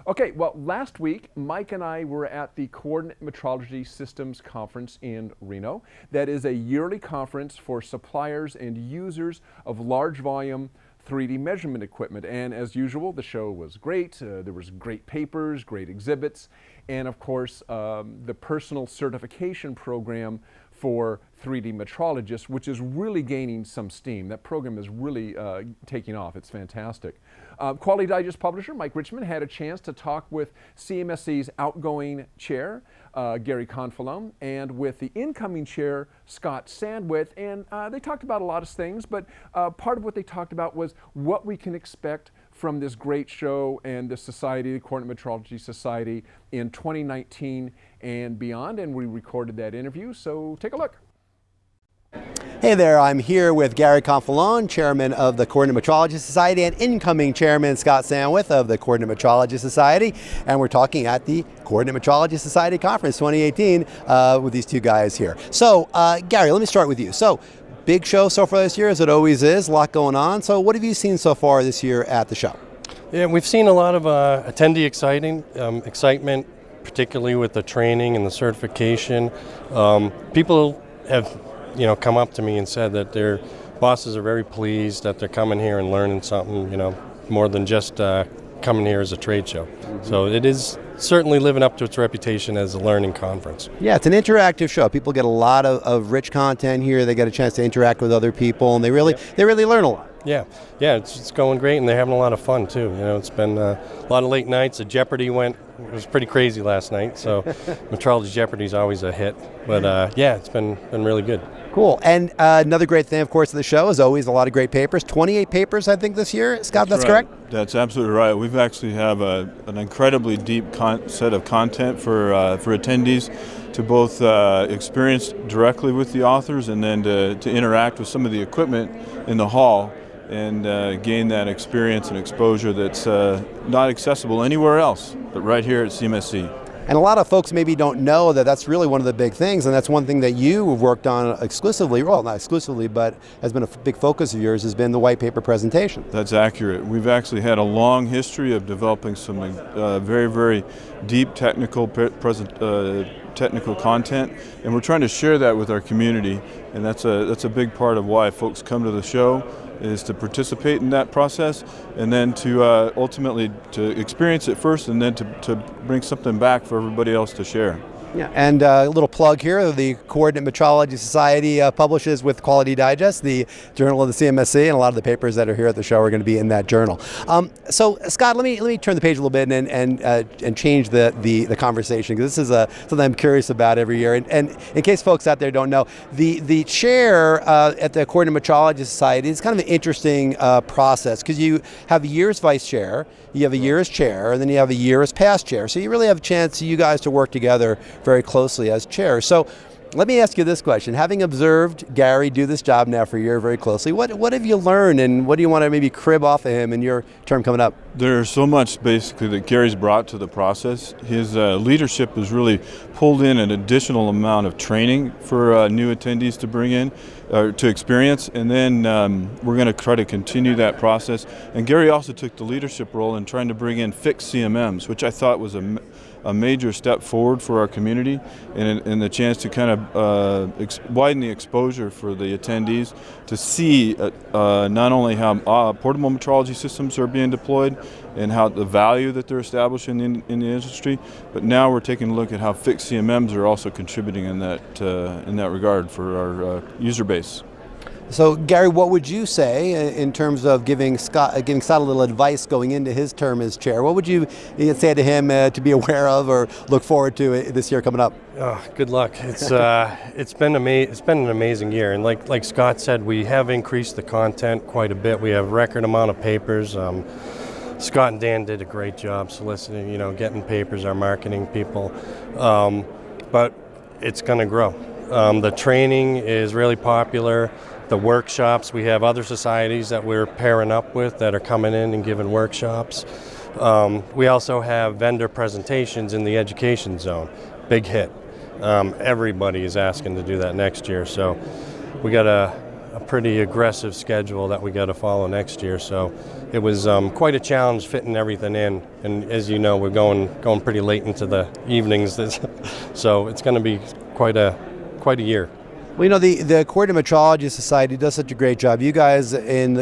Okay, well, last week, Mike and I were at the Coordinate Metrology Systems Conference in Reno. That is a yearly conference for suppliers and users of large volume 3D measurement equipment. And as usual, the show was great. There was great papers, great exhibits, and of course, the personal certification program for 3D metrologists, which is really gaining some steam. That program is really taking off. It's fantastic. Quality Digest publisher Mike Richmond had a chance to talk with CMSC's outgoing chair, Gary Confalone, and with the incoming chair, Scott Sandwith, and they talked about a lot of things, but part of what they talked about was what we can expect from this great show and the society, the Coordinate Metrology Society, in 2019 and beyond, and we recorded that interview, so take a look. Hey there, I'm here with Gary Confalone, chairman of the Coordinate Metrology Society, and incoming chairman Scott Sandwith of the Coordinate Metrology Society, and we're talking at the Coordinate Metrology Society Conference 2018 with these two guys here. So, Gary, let me start with you. So, big show so far this year, as it always is, a lot going on. So what have you seen so far this year at the show? Yeah, we've seen a lot of attendee excitement, particularly with the training and the certification. People have come up to me and said that their bosses are very pleased that they're coming here and learning something, more than just coming here as a trade show. Mm-hmm. So it is certainly living up to its reputation as a learning conference. Yeah, it's an interactive show. People get a lot of rich content here. They get a chance to interact with other people, and they really learn a lot. Yeah, it's going great, and they're having a lot of fun too. It's been a lot of late nights. The Jeopardy it was pretty crazy last night. So Metrology Jeopardy is always a hit, but it's been really good. Cool. And another great thing, of course, of the show is always a lot of great papers. 28 papers, I think, this year. Scott, that's right. Correct? That's absolutely right. We've actually have an incredibly deep set of content for attendees to both experience directly with the authors and then to interact with some of the equipment in the hall and gain that experience and exposure that's not accessible anywhere else, but right here at CMSC. And a lot of folks maybe don't know that that's really one of the big things, and that's one thing that you have worked on exclusively, well, not exclusively, but has been a big focus of yours, has been the white paper presentation. That's accurate. We've actually had a long history of developing some very, very deep technical content, and we're trying to share that with our community, and that's a big part of why folks come to the show, is to participate in that process and then to ultimately to experience it first and then to bring something back for everybody else to share. Yeah, and a little plug here, the Coordinate Metrology Society publishes with Quality Digest, the journal of the CMSC, and a lot of the papers that are here at the show are going to be in that journal. So Scott, let me turn the page a little bit and change the conversation, because this is something I'm curious about every year. And in case folks out there don't know, the chair at the Coordinate Metrology Society is kind of an interesting process, because you have a year as vice chair, you have a year as chair, and then you have a year as past chair. So you really have a chance, you guys, to work together very closely as chair. So let me ask you this question. Having observed Gary do this job now for a year very closely, what have you learned, and what do you want to maybe crib off of him in your term coming up? There's so much basically that Gary's brought to the process. His leadership has really pulled in an additional amount of training for new attendees to bring in, to experience, and then we're going to try to continue that process. And Gary also took the leadership role in trying to bring in fixed CMMs, which I thought was a major step forward for our community, and the chance to kind of widen the exposure for the attendees to see not only how portable metrology systems are being deployed and how the value that they're establishing in the industry, but now we're taking a look at how fixed CMMs are also contributing in that regard for our user base. So Gary, what would you say in terms of giving Scott a little advice going into his term as chair? What would you say to him to be aware of or look forward to this year coming up? Oh, good luck. It's been an amazing year, and like Scott said, we have increased the content quite a bit. We have a record amount of papers. Scott and Dan did a great job soliciting, getting papers, our marketing people, but it's going to grow. The training is really popular. The workshops, we have other societies that we're pairing up with that are coming in and giving workshops. We also have vendor presentations in the education zone. Big hit. Everybody is asking to do that next year, so we got a pretty aggressive schedule that we got to follow next year. So it was quite a challenge fitting everything in. And as you know, we're going pretty late into the evenings, so it's going to be quite a year. Well, you know, the Coordinate Metrology Society does such a great job. You guys,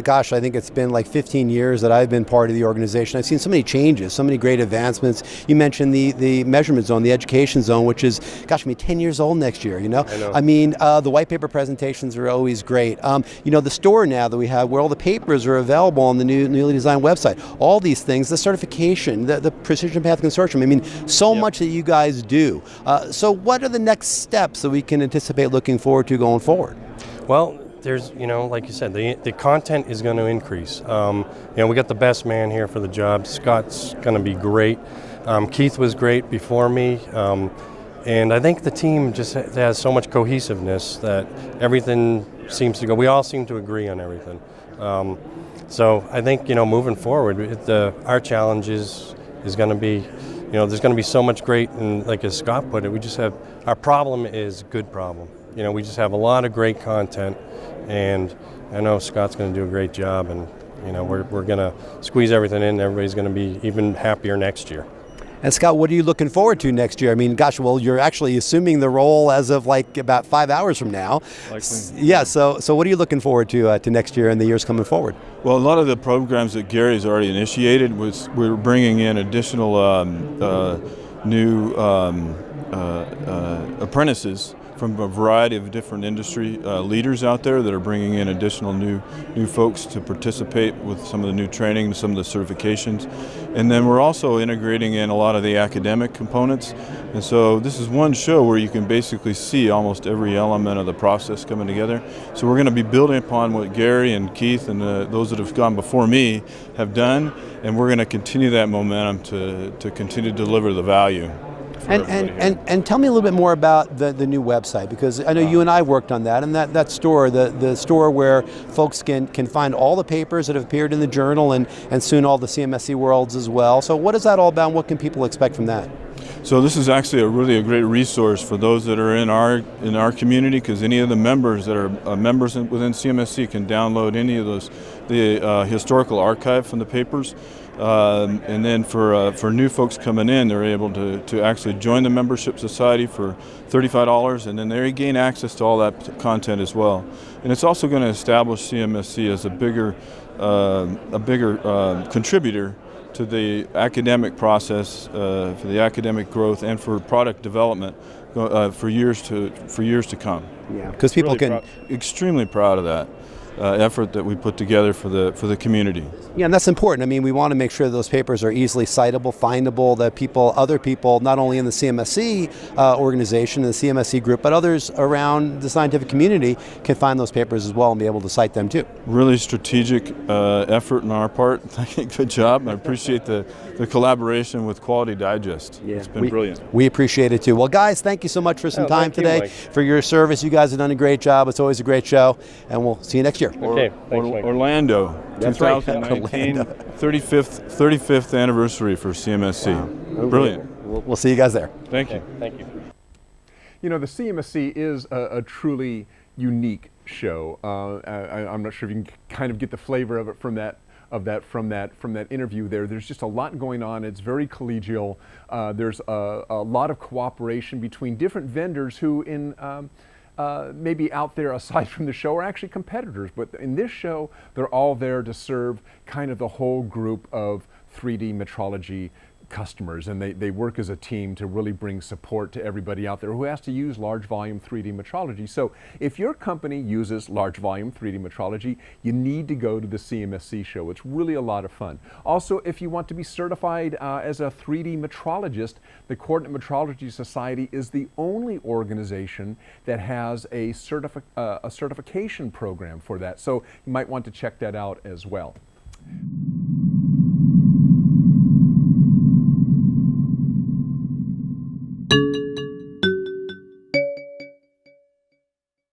gosh, I think it's been like 15 years that I've been part of the organization. I've seen so many changes, so many great advancements. You mentioned the measurement zone, the education zone, which is, gosh, I mean, 10 years old next year, you know? I know. I mean, the white paper presentations are always great. You know, the store now that we have where all the papers are available on the newly designed website, all these things, the certification, the Precision Path Consortium, I mean, so much that you guys do. So what are the next steps that we can anticipate looking forward to going forward? Well, there's, you know, like you said, the content is going to increase. You know, we got the best man here for the job. Scott's going to be great. Keith was great before me. And I think the team just has so much cohesiveness that everything seems to go, we all seem to agree on everything. So I think, you know, moving forward, our challenge is going to be, you know, there's going to be so much great, and like as Scott put it, we just have, our problem is good problem. You know, we just have a lot of great content, and I know Scott's going to do a great job, and, you know, we're going to squeeze everything in. Everybody's going to be even happier next year. And Scott, what are you looking forward to next year? I mean, gosh, well, you're actually assuming the role as of like about 5 hours from now. Likely. Yeah, so what are you looking forward to next year and the years coming forward? Well, a lot of the programs that Gary's already initiated we're bringing in additional new apprentices from a variety of different industry leaders out there that are bringing in additional new folks to participate with some of the new training, some of the certifications. And then we're also integrating in a lot of the academic components. And so this is one show where you can basically see almost every element of the process coming together. So we're going to be building upon what Gary and Keith and those that have gone before me have done, and we're going to continue that momentum to continue to deliver the value. And tell me a little bit more about the new website, because I know you and I worked on that, and that store, the store where folks can find all the papers that have appeared in the journal and soon all the CMSC worlds as well. So what is that all about, and what can people expect from that? So this is actually a great resource for those that are in our community, because any of the members that are members within CMSC can download any of the historical archive from the papers. And then for new folks coming in, they're able to actually join the membership society for $35, and then they gain access to all that content as well. And it's also going to establish CMSC as a bigger contributor to the academic process, for the academic growth, and for product development for years to come. Yeah, because people really extremely proud of that effort that we put together for the community. Yeah, and that's important. I mean, we want to make sure that those papers are easily citable, findable, that other people, not only in the CMSC organization, the CMSC group, but others around the scientific community can find those papers as well and be able to cite them too. Really strategic effort on our part. Good job. I appreciate the collaboration with Quality Digest. Yeah. It's been brilliant. We appreciate it too. Well, guys, thank you so much for some time today, Mike. for your service. You guys have done a great job. It's always a great show, and we'll see you next year. Okay, thanks, Mike. Orlando, That's right. 2019, 35th anniversary for CMSC. Wow. Brilliant. We'll see you guys there. Thank you. Thank you. You know, the CMSC is a truly unique show. I'm not sure if you can kind of get the flavor of it from that interview there. There's just a lot going on. It's very collegial. There's a lot of cooperation between different vendors who maybe out there aside from the show are actually competitors, but in this show they're all there to serve kind of the whole group of 3D metrology customers, and they work as a team to really bring support to everybody out there who has to use large volume 3D metrology. So if your company uses large volume 3D metrology, you need to go to the CMSC show. It's really a lot of fun. Also, if you want to be certified as a 3D metrologist, the Coordinate Metrology Society is the only organization that has a certification program for that. So you might want to check that out as well.